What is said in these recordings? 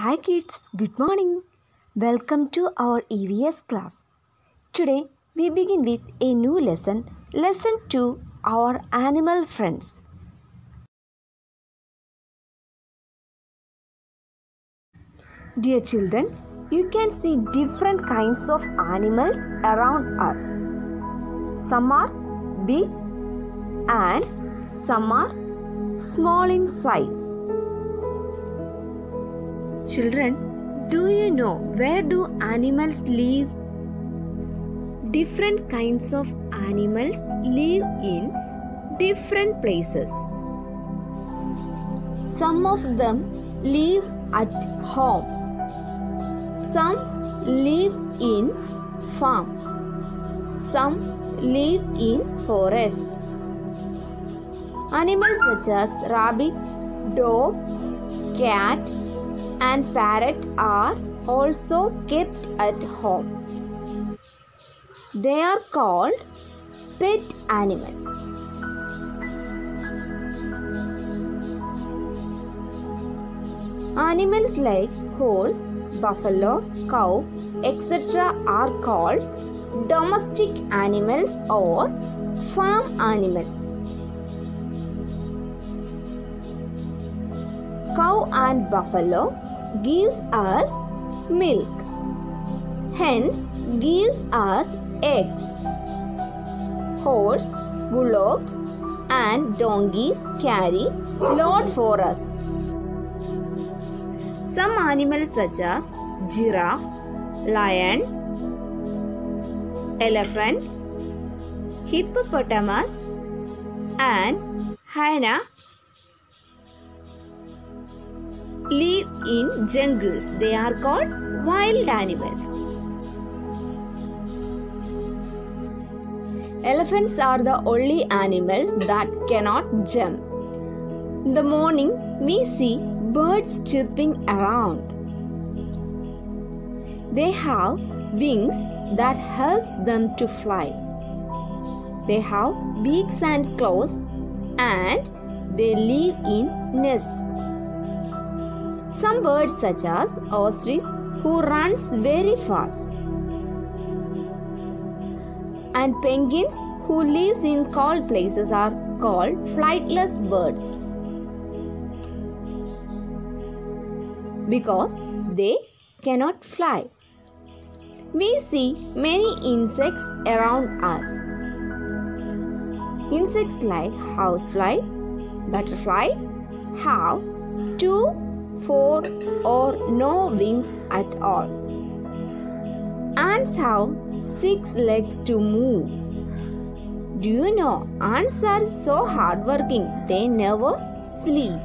Hi kids, good morning. Welcome to our EVS class. Today we begin with a new lesson, lesson 2, our animal friends. Dear children, you can see different kinds of animals around us. Some are big and some are small in size. Children, do you know where do animals live? Different kinds of animals live in different places. Some of them live at home. Some live in farm. Some live in forest. Animals such as rabbit, dog, cat, and parrot are also kept at home. They are called pet animals. Animals like horse, buffalo, cow, etc. are called domestic animals or farm animals. Cow and buffalo gives us milk, hence gives us eggs. Horse, bullocks and donkeys carry load for us. Some animals such as giraffe, lion, elephant, hippopotamus and hyena live in jungles. They are called wild animals. Elephants are the only animals that cannot jump. In the morning, we see birds chirping around. They have wings that helps them to fly. They have beaks and claws and they live in nests. Some birds such as ostrich who runs very fast and penguins who lives in cold places are called flightless birds because they cannot fly. We see many insects around us. Insects like housefly, butterfly have 2, 4 or no wings at all. Ants have 6 legs to move. Do you know ants are so hardworking, they never sleep.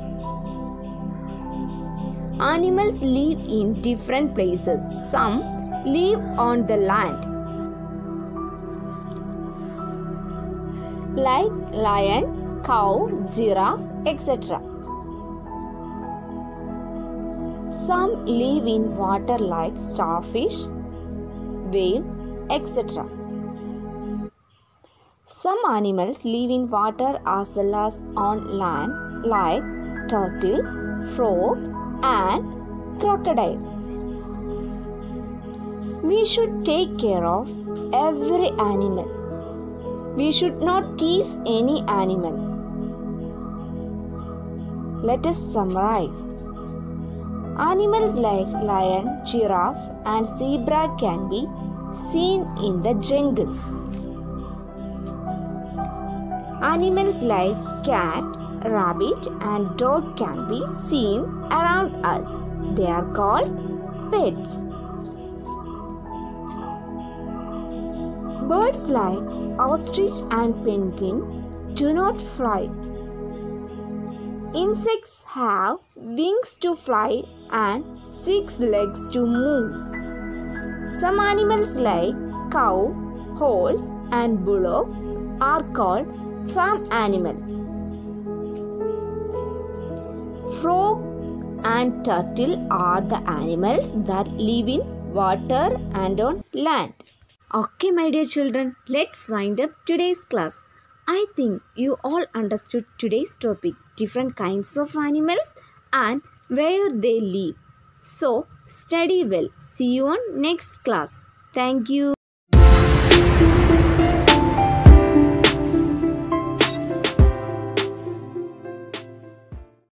Animals live in different places. Some live on the land, like lion, cow, giraffe, etc. Some live in water like starfish, whale, etc. Some animals live in water as well as on land like turtle, frog and crocodile. We should take care of every animal. We should not tease any animal. Let us summarize. Animals like lion, giraffe and zebra can be seen in the jungle. Animals like cat, rabbit and dog can be seen around us. They are called pets. Birds like ostrich and penguin do not fly. Insects have wings to fly and 6 legs to move. Some animals like cow, horse and bullock are called farm animals. Frog and turtle are the animals that live in water and on land. Okay, my dear children, let's wind up today's class. I think you all understood today's topic, different kinds of animals and where they live. So, study well. See you on next class. Thank you.